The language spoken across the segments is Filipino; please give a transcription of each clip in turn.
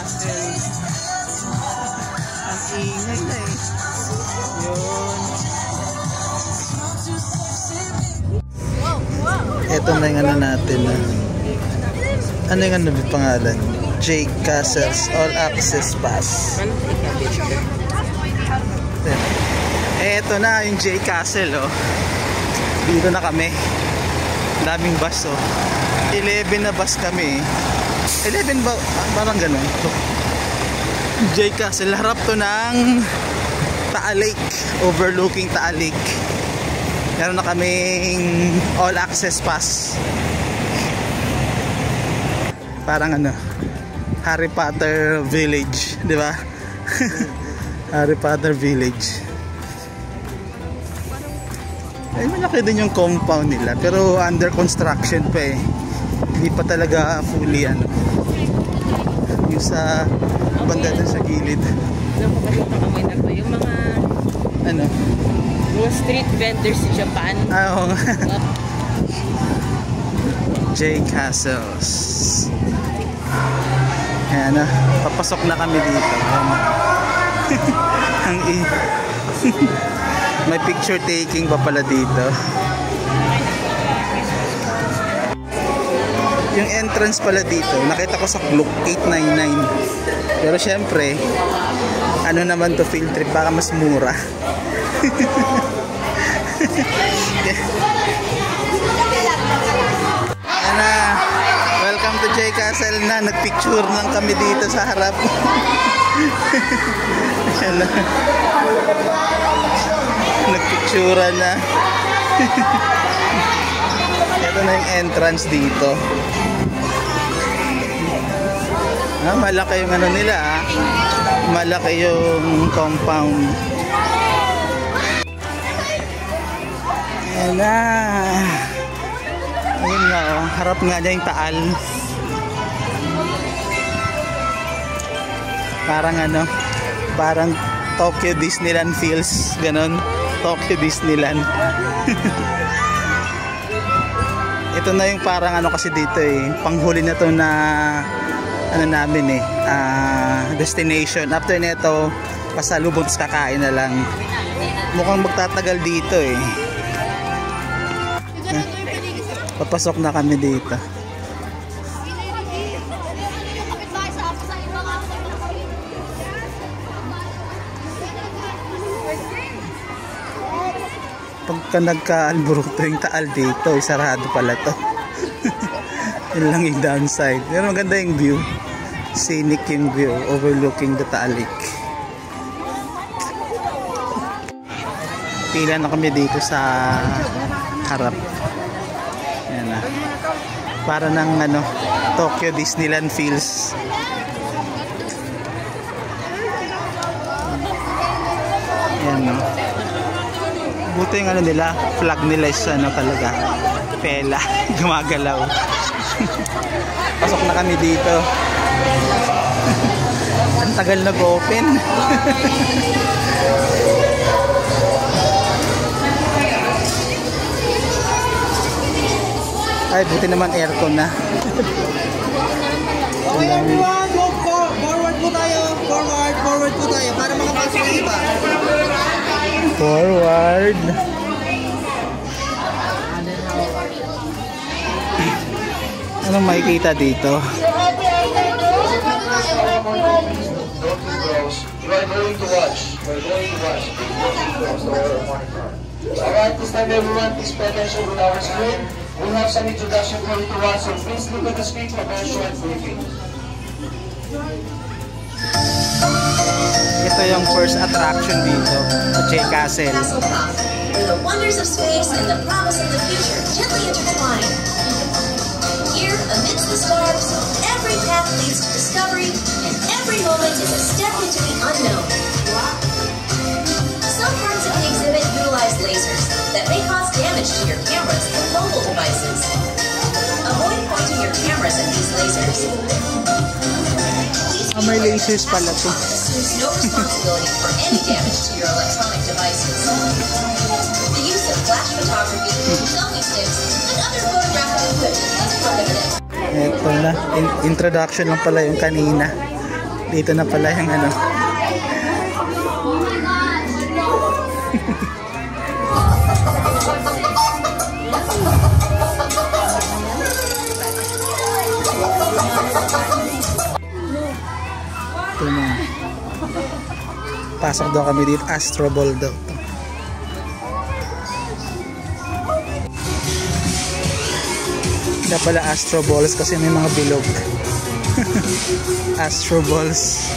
Castle. Ang ingay na eh. Yun. Ito na yung ano natin. Ano yung ano yung pangalan? J Castles All Access Pass. Ito na yung J Castle, oh. Dito na kami. Daming bus, oh. 11 na bus kami. 11 ba? Parang ganun. J Castle, harap to ng Taal Lake, overlooking Taal Lake. Meron na kaming all access pass. Parang ano, Harry Potter Village, di ba? Harry Potter Village. Ay, malaki din yung compound nila, pero under construction pa eh. Hindi pa talaga fully ano. Yung sa banda dun sa gilid. Nakapalita ka na to. Yung mga ano? Mga street vendors sa Japan. Oo nga. J Castles. Ayan na. Papasok na kami dito. Ang may picture taking pa pala dito. Yung entrance pala dito, nakita ko sa Klook 899. Pero syempre, ano naman to, field trip, baka mas mura. Ana, welcome to J Castle na. Nagpicture lang kami dito sa harap. Ana. Nagpicture na. Ito na yung entrance dito. Malaki yung ano nila, malaki yung compound. Ayan na. Ayun nga, oh. Harap nga niya yung Taal. Parang ano, parang Tokyo Disneyland feels, ganon. Tokyo Disneyland. Ito na yung parang ano kasi dito eh, panghuli na to na ano namin eh, destination. After nito, pasalubong kakain na lang. Mukhang magtatagal dito eh. Papasok na kami dito. Pagka nagka-alburuto yung Taal dito, sarado pala to. Yun lang yung downside. Pero maganda yung view. Scenic yung view, overlooking the Taal Lake. Pila na kami dito sa harap. Ayan na. Para ng ano, Tokyo Disneyland feels. Ayan no. Buti yung ano nila, flag nila is ano talaga, pela, gumagalaw. Pasok na kami dito. Ang tagal nag-open. Ay, buti naman aircon na. Okay everyone, forward po tayo. Forward po tayo para makapasok yung iba. Forward. Anong makikita dito? Alright, this time everyone, please pay attention with our screen. We'll have some introduction for you to watch, so please look at the screen for a very short briefing. Ito yung first attraction dito sa J Castle. Where the wonders of space and the promise of the future gently intertwine. Here, amidst the stars, every path leads to discovery, and every moment is a step into the unknown. Some parts of the exhibit utilize lasers that may cause damage to your cameras and mobile devices. Avoid pointing your cameras at these lasers. May lasers pala to. Assumes no responsibility for any damage to your electronic devices. The use of flash photography, selfie sticks, and other photographic equipment is prohibited. Ito na, introduction lang pala yung kanina. Dito na pala yung ano. Ito na. Pasok daw kami dito. Astro Ball daw. Hindi pala Astro Balls kasi may mga bilog. Astro Balls.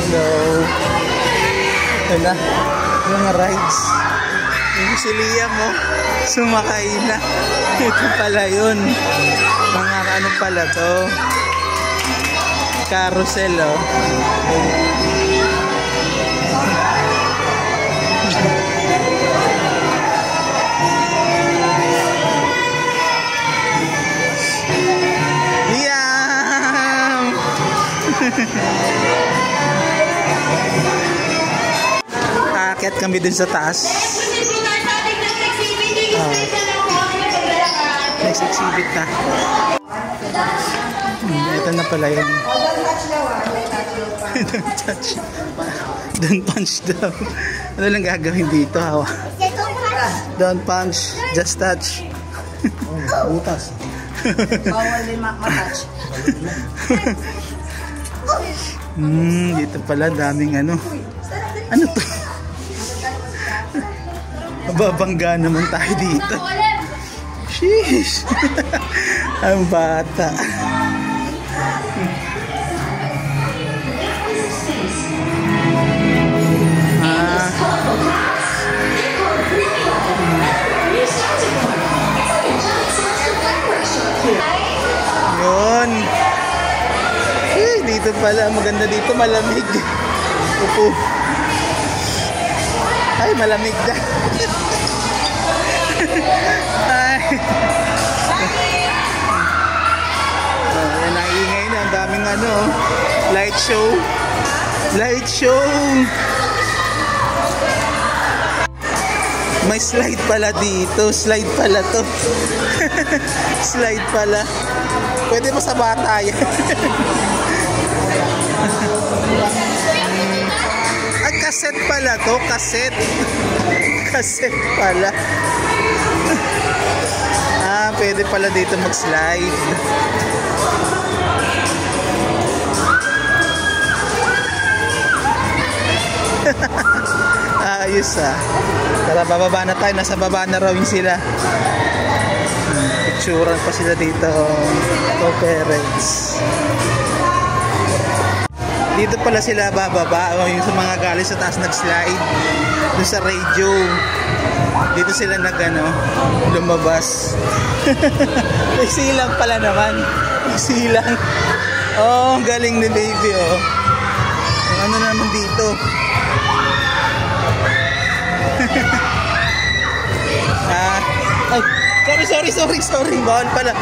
Hello. Ito na. Mga rides. Yung si Liam mo, sumakay na. Ito pala yun. Mga ano pala to. Carousel, oh. Liam! Aakyat kami dun sa taas. Next exhibit na. Ito na pala yun. Don't touch. Don't punch daw. Ano lang gagawin dito, hawa? Don't punch, just touch. Butas. Bawal din matouch. Dito pala daming ano. Ano to? Mababangga naman tayo dito. Sheesh. Ang bata. Yun. Dito pala, maganda dito, malamig. Upo. Ay, malamig na. Ay. Yan ang ingay na, ang daming ano, light show. Light show. May slide pala dito. Slide pala to. Slide pala. Pwede pa sa bata yan. Ay, cassette pala to. Cassette. Cassette pala. Pwede pala dito mag-slide. Ayos ah. Tara, bababa na tayo. Nasa baba na raw yung sila. Picturean pa sila dito. Ito, parents. Dito pala sila bababa. Yung sa mga galing sa taas nag-slide. Doon sa radio. Dito sila lumabas. May silang pala naman. May silang. Oh, galing ni baby, oh. Yung ano naman dito. Ay, sorry. Bawal pala.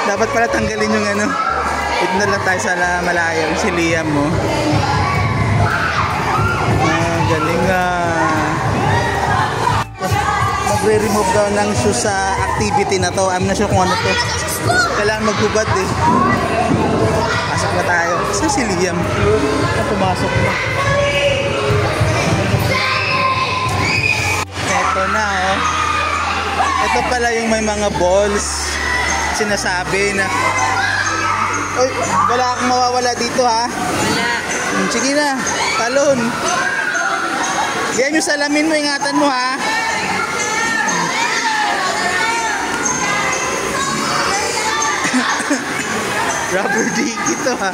Dapat pala tanggalin yung ano. Ito na lang tayo sa malayo. Si Liam mo. Galing magre-remove daw ng shoes sa activity na to. I'm not sure kung ano to. Kailangan maghubad eh. Pasok na tayo. Saan si Liam? Pumasok na. Eto na, oh. Ito pala yung may mga balls. Sinasabi na oy, wala akong mawawala dito, ha? Wala. Sige na, talon. Yan yung salamin mo, ingatan mo, ha? Rubber dick ito, ha?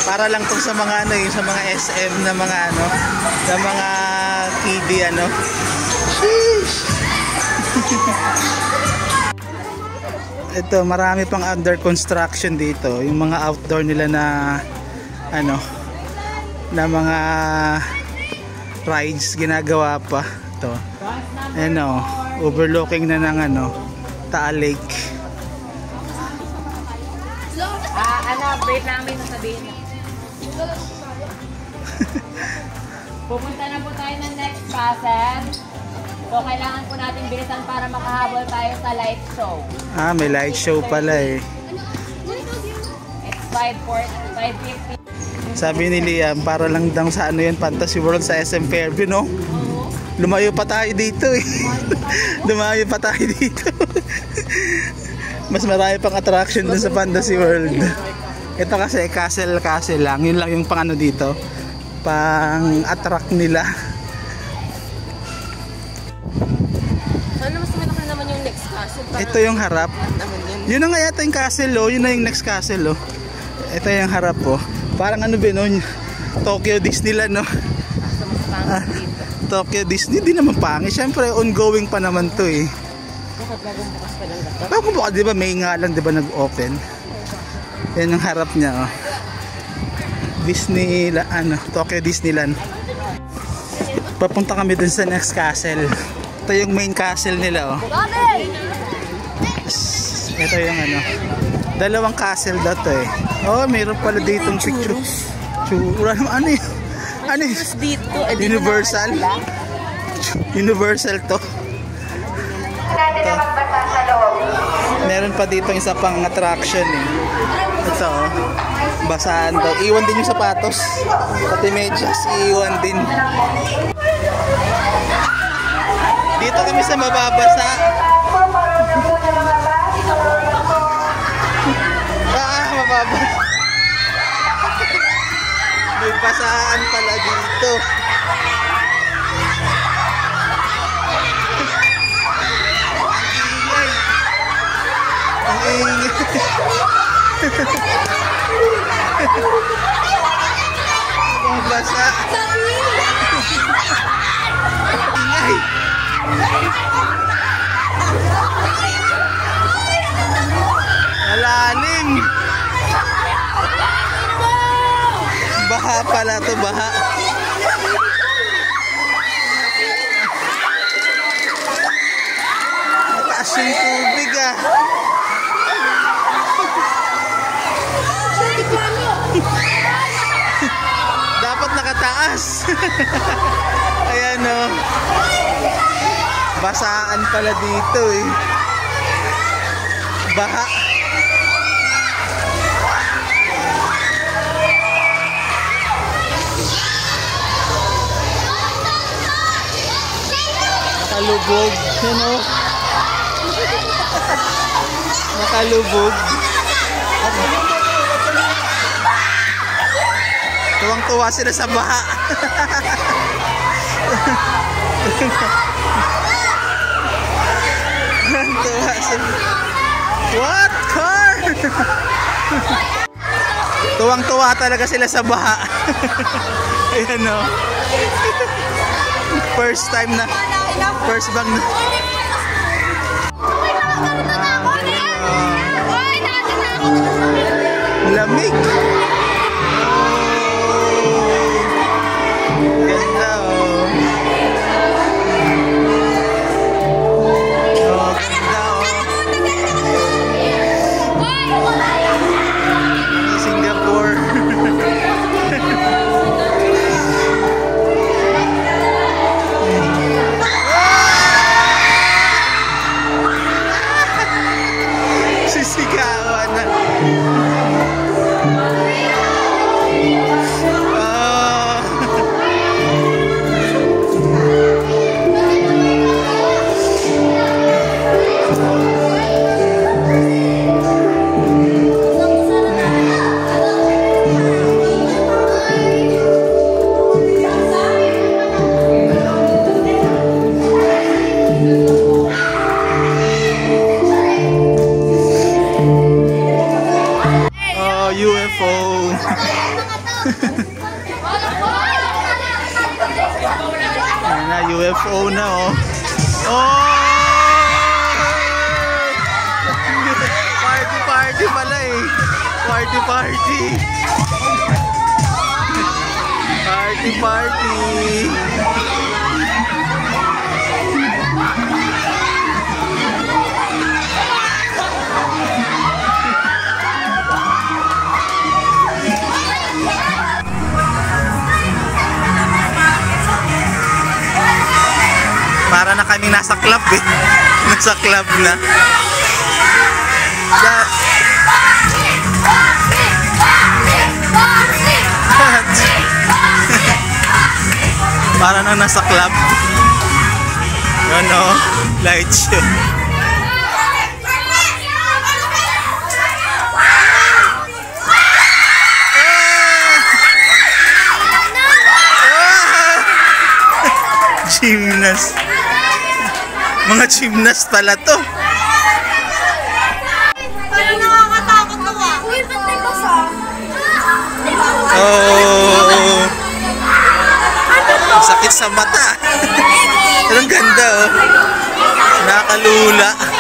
Para lang tong sa mga ano, yung sa mga SM na mga ano, sa mga kiddie ano. Sheesh. Ito, marami pang under construction dito. Yung mga outdoor nila na ano, na mga rides ginagawa pa. Ito. Ano, overlooking na ng ano, Taal Lake. Wait namin nasabihin na. Pupunta na po tayo ng next castle. So, kailangan po natin bilisan para makahabol tayo sa light show. Ah, may light show pala eh. It's 5:50. Sabi ni Liam, para lang daw sa ano yun, Fantasy World sa SM Fairview, no? Lumayo pa tayo dito eh. Lumayo pa tayo dito. Mas marami pang attraction dun sa Fantasy World. Ito kasi castle lang. Yun lang yung pang ano dito. Pang attract nila. Sana mas malaki naman yung next castle. Ito yung harap. Naman yun. Yun na nga yata yung castle, oh. Yun na yung next castle, oh. Ito yung harap, oh. Parang ano ba, no? Tokyo Disneyland, no? Sa mas pangit dito. Tokyo Disney, di naman pangit. Siyempre, ongoing pa naman to, eh. Bakit bagong bukas pa lang dapat? Bago bukas, di ba, May nga lang, di ba, nag-open? Yan yung harap niya, oh. Disneyland, ano, Tokyo Disneyland. Papunta kami dun sa next castle. Ito yung main castle nila, oh. Ito yung ano, dalawang castle daw to, eh. Oh, mayroon pala ditong picture. Wala naman, ano eh. Ano eh? Dito, Universal. Universal to. Meron pa dito isa pang attraction eh. Ito, oh. Basahan daw. Iwan din yung sapatos. Pati medyas, iwan din. Dito kami sa mababasa. Mababasa. May basahan pala dito. Ang ingay. Ang basa. Ingay. Malalim. Baha pala to, baha. Mataas yung tubig ah. Dapat nakataas. Ayan o. Basaan pala dito eh. Baha. Nakalubog. Yan o. Nakalubog. Tuwang-tuwa sila sa baha. Tuwang-tuwa sila. What car? Tuwang-tuwa talaga sila sa baha. Ayan o. First time na. First bang na. Lamig. Ganda oh. Oh, ganda oh. Singapore. Sisigawan na. UFO. Ayan na, UFO na oh. Oh! Party party pala eh. Party party. Party party. Para na kaming nasa club eh. Nasa club na. Para na nasa club. Yun o, light show. Gymnast. Mga gymnast pala to. Parang nakakatakot to ah. Uy, ba't may basa? Oh. Sakit sa mata. Pero ang ganda oh. Nakakalula.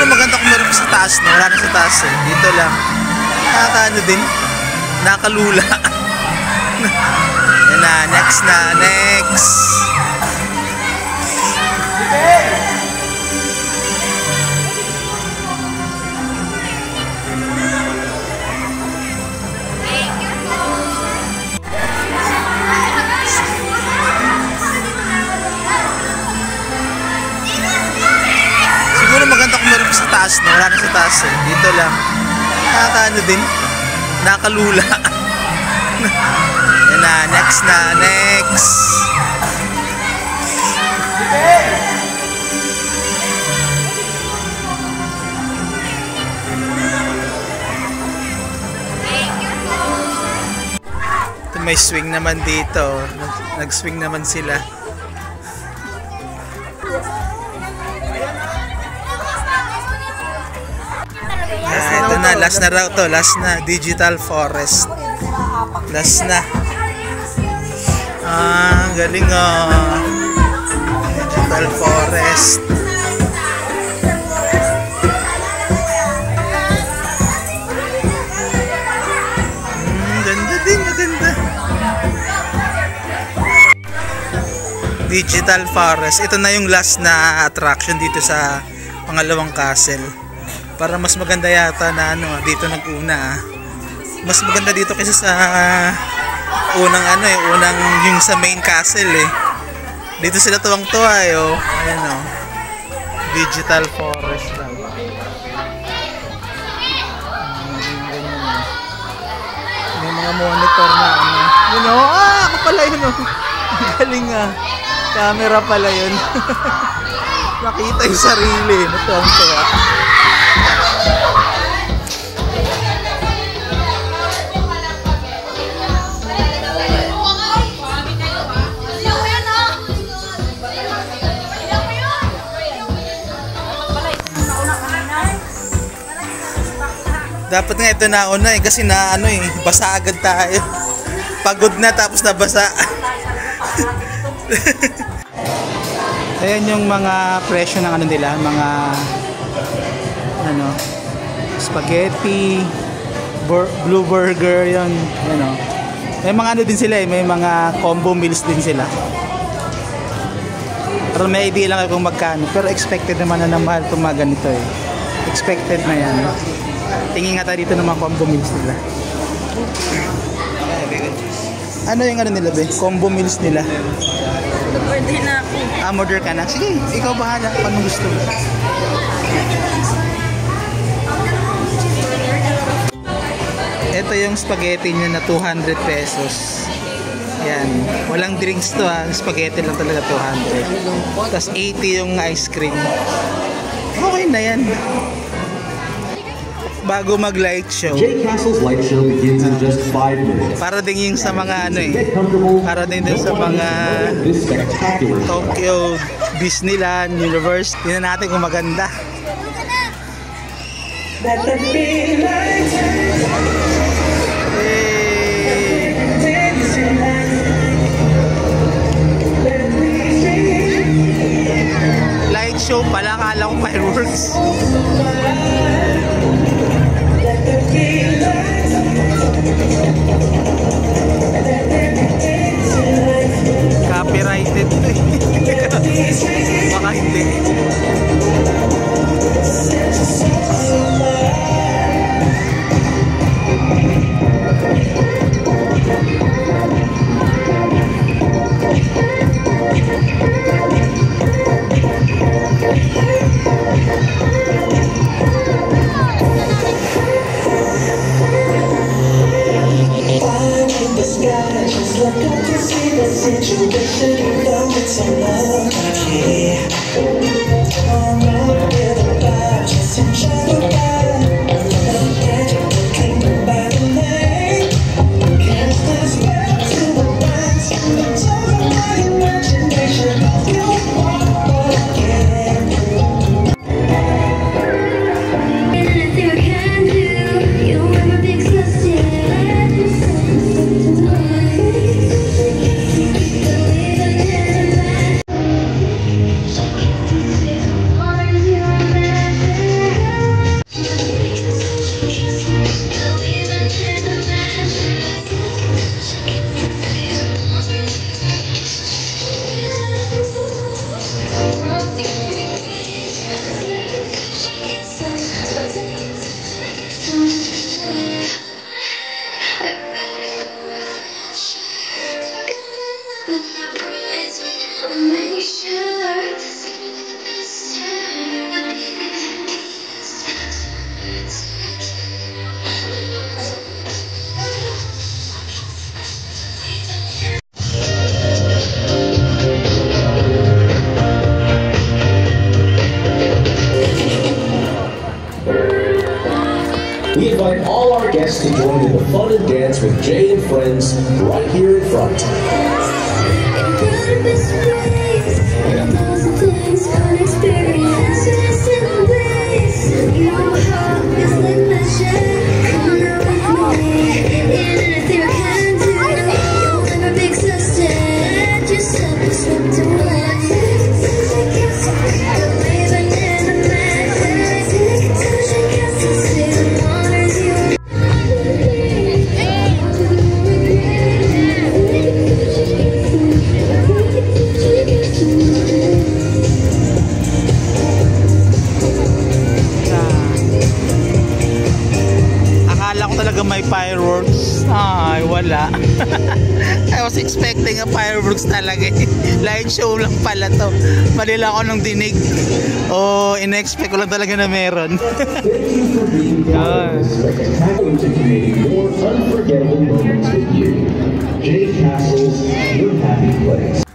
Maganda kung meron sa taas, no? Wala na sa taas eh. Dito lang. Nakakaano din. Nakalula. Yan na, next na, next. Maganda kung meron sa taas, no? Wala na sa taas eh. Dito lang. Nakakaano din. Nakalula. Yan na, next na, next. Ito may swing naman dito. Nag-swing naman sila. Ito na, last na raw to. Last na, Digital Forest. Last na. Galing oh. Digital Forest. Ganda din, maganda. Digital Forest. Ito na yung last na attraction dito sa pangalawang castle. Para mas maganda yata na ano, dito nag-una. Mas maganda dito kaysa sa unang ano eh, unang yung sa main castle eh. Dito sila tuwang-tuwa eh, oh. Ayan oh. Digital Forest lang. May mga monitor na ano. Yun oh, ako pala yun oh. Galing ah. Camera pala yun. Nakita yung sarili, natuwang-tuwa. Dapat nga ito nauna eh, kasi na ano eh, basa agad tayo. Pagod na tapos nabasa. Ayan yung mga presyo ng ano nila, mga ano, spaghetti, blue burger, yun, ano. May mga ano din sila eh, may mga combo meals din sila. Pero may idea lang kung magkano, pero expected naman na mahal itong mga ganito eh. Expected na yan. Tingin nga tayo dito ng mga combo meals nila. Ano yung ano nila be? Combo meals nila. Order na ako. Order ka na? Sige, ikaw bahala kung anong gusto mo. Ito yung spaghetti niya na 200 pesos. Yan. Walang drinks to ha. Spaghetti lang talaga 200. Tapos 80 yung ice cream. Okay na yan. Bago mag-light show. Jay Castle's light show begins in just 5 minutes. Para din yung sa mga ano eh. Para din sa mga Tokyo, Disneyland, Universe. Tingnan natin kung maganda. Hey. show pala, akala ko fireworks. Copyrighted to eh. Baka hindi. We invite all our guests to join in the fun and dance with Jay and friends right here in front. May fireworks. Ay, wala. I was expecting a fireworks talaga eh. Light show lang pala to. Mali lang ako nung dinig. In-expect ko lang talaga na meron. Thank you for being part of this spectacular to creating more unforgettable moments with you. Jay Castle's Your Happy Place.